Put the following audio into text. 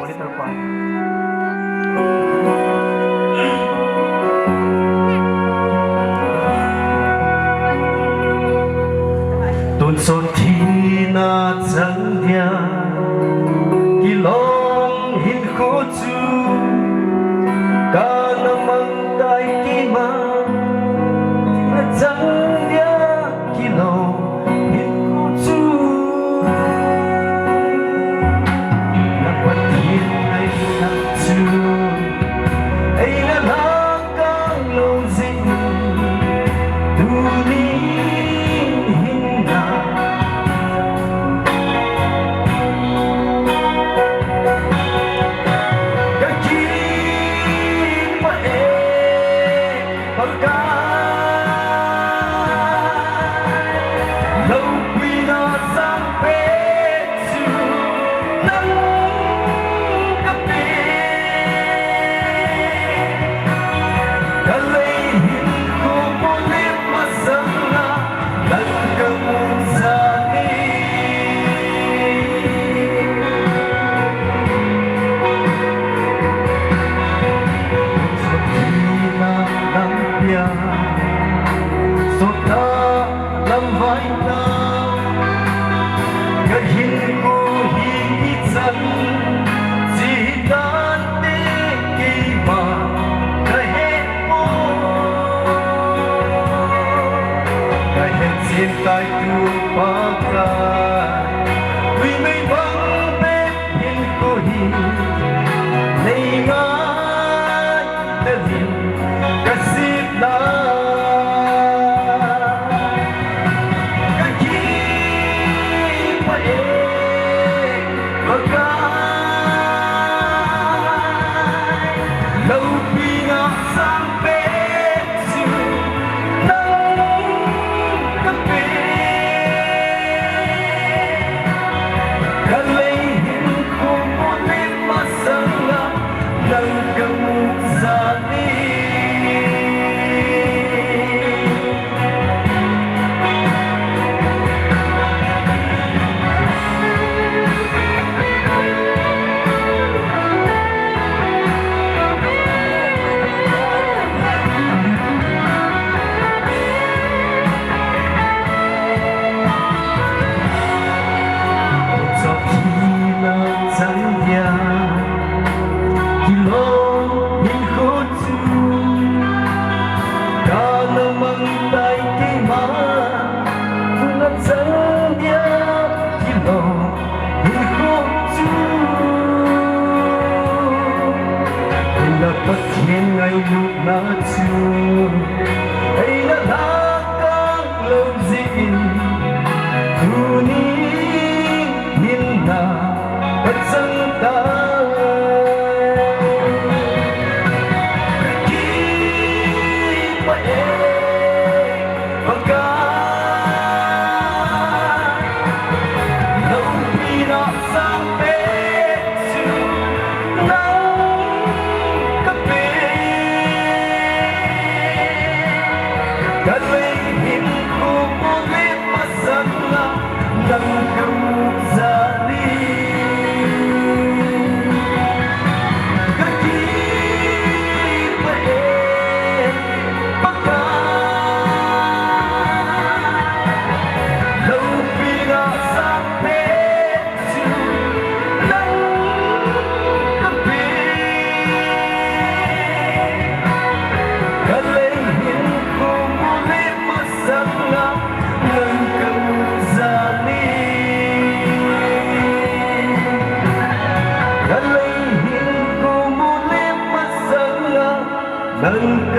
little part. Tuần số thi na chẳng dia kỳ long hin khó chu cả năm mang tay kỳ ma na chẳng dia kỳ long hin khó chu na bắt thiên ai na chu ai na lang kang long zin tu ni tay tu pakai vì mấy bóng bếp hiền cô hi này ngài đã nhìn cả xít đá cả khi phải pakai lâu khi ngã sang bếp siêu tất nhiên ngày lúc na chu ấy là đã các lâu gì tu ni hiền na bất dân ta khi phải và cả lâu khi nó sang bên nâng